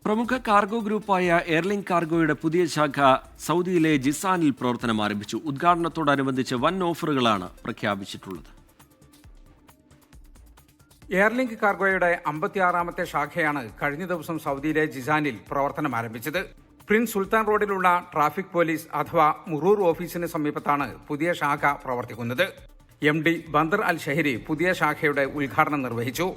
പ്രമുഖ കാർഗോ ഗ്രൂപ്പായ എയർലിങ്ക് കാർഗോയുടെ പുതിയ ശാഖ സൗദിയിലെ ജിസാനിൽ പ്രവർത്തനം ആരംഭിച്ചു. ഉദ്ഘാടനത്തോടനുബന്ധിച്ച് വൻ ഓഫറുകളാണ് പ്രഖ്യാപിച്ചിട്ടുള്ളത്. എയർലിങ്ക് കാർഗോയുടെ 56ാമത്തെ ശാഖയാണ് കഴിഞ്ഞ ദിവസം സൗദിയിലെ ജിസാനിൽ പ്രവർത്തനം ആരംഭിച്ചത്. പ്രിൻസ് സുൽത്താൻ റോഡിലുള്ള ട്രാഫിക് പോലീസ് അഥവാ മുറൂർ ഓഫീസിന് സമീപത്താണ് പുതിയ ശാഖ പ്രവർത്തിക്കുന്നത്. MD ബന്ദർ അൽ ഷഹരി പുതിയ ശാഖയുടെ ഉദ്ഘാടനം നിർവഹിച്ചു.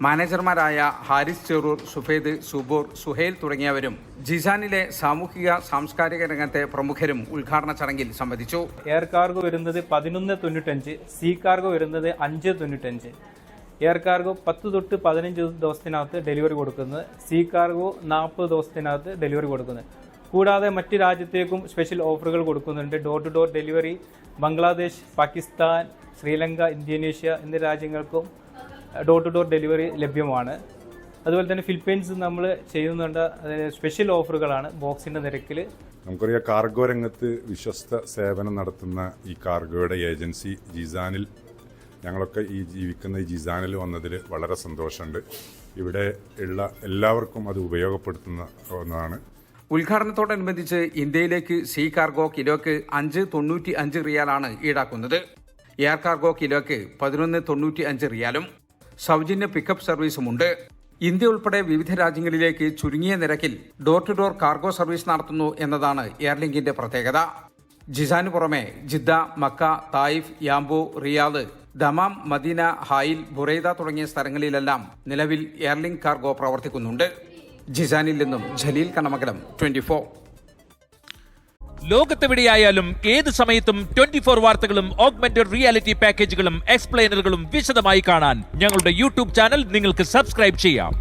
മാനേജർമാരായ ഹാരിസ് ചെറൂർ, സുഫേദ്, സുബൂർ, സുഹൈൽ തുടങ്ങിയവരും ജിസാനിലെ സാമൂഹിക സാംസ്കാരിക രംഗത്തെ പ്രമുഖരും ഉദ്ഘാടന ചടങ്ങിൽ സംബന്ധിച്ചു. എയർ കാർഗോ വരുന്നത് 11.95, സീ കാർഗോ വരുന്നത് 5.95. എയർ കാർഗോ 10 തൊട്ട് 15 ദിവസത്തിനകത്ത് ഡെലിവറി കൊടുക്കുന്നത്, സീ കാർഗോ 40 ദിവസത്തിനകത്ത് ഡെലിവറി കൊടുക്കുന്നത്. കൂടാതെ മറ്റ് രാജ്യത്തേക്കും സ്പെഷ്യൽ ഓഫറുകൾ കൊടുക്കുന്നുണ്ട്. Door to door delivery Bangladesh, Pakistan, Sri Lanka, Indonesia എന്നീ രാജ്യങ്ങൾക്കും ഡോർ ടു ഡോർ ഡെലിവറി ലഭ്യമാണ്. അതുപോലെ തന്നെ ഫിലിപ്പീൻസ് നമ്മൾ ചെയ്യുന്നുണ്ട്. സ്പെഷ്യൽ ഓഫറുകളാണ് ബോക്സിന്റെ നിരക്കിൽ. നമുക്കറിയാം, കാർഗോ രംഗത്ത് വിശ്വസ്ത സേവനം നടത്തുന്ന ഈ കാർഗോയുടെ ഏജൻസി ജിസാനിൽ, ഞങ്ങളൊക്കെ ജീവിക്കുന്ന ഈ ജിസാനിൽ വന്നതിൽ വളരെ സന്തോഷമുണ്ട്. ഇവിടെ ഉള്ള എല്ലാവർക്കും അത് ഉപയോഗപ്പെടുത്തുന്ന ഒന്നാണ്. ഉദ്ഘാടനത്തോടനുബന്ധിച്ച് ഇന്ത്യയിലേക്ക് സീ കാർഗോ കിലോയ്ക്ക് 5.95 റിയാലാണ് ഈടാക്കുന്നത്. എയർ കാർഗോ കിലോയ്ക്ക് 11.95 റിയാലും. സൗജന്യ പിക്കപ്പ് സർവീസുമുണ്ട്. ഇന്ത്യ ഉൾപ്പെടെ വിവിധ രാജ്യങ്ങളിലേക്ക് ചുരുങ്ങിയ നിരക്കിൽ door to door cargo service നടത്തുന്നു എന്നതാണ് എയർലിങ്കിന്റെ പ്രത്യേകത. ജിസാന് പുറമെ Jeddah, Mecca, Taif, Yanbu, Riyadh, Dammam, Medina, Hail, Buraidah തുടങ്ങിയ സ്ഥലങ്ങളിലെല്ലാം നിലവിൽ എയർലിങ്ക് കാർഗോ പ്രവർത്തിക്കുന്നുണ്ട്. ജിസാനിൽ നിന്നും ജലീൽ കണ്ണമംഗലം, 24. ലോകത്തെവിടെയായാലും ഏത് സമയത്തും 24 വാർത്തകളും ഓഗ്മെന്റഡ് റിയാലിറ്റി പാക്കേജുകളും എക്സ്പ്ലെയിനറുകളും വിശദമായി കാണാൻ ഞങ്ങളുടെ യൂട്യൂബ് ചാനൽ നിങ്ങൾക്ക് സബ്സ്ക്രൈബ് ചെയ്യാം.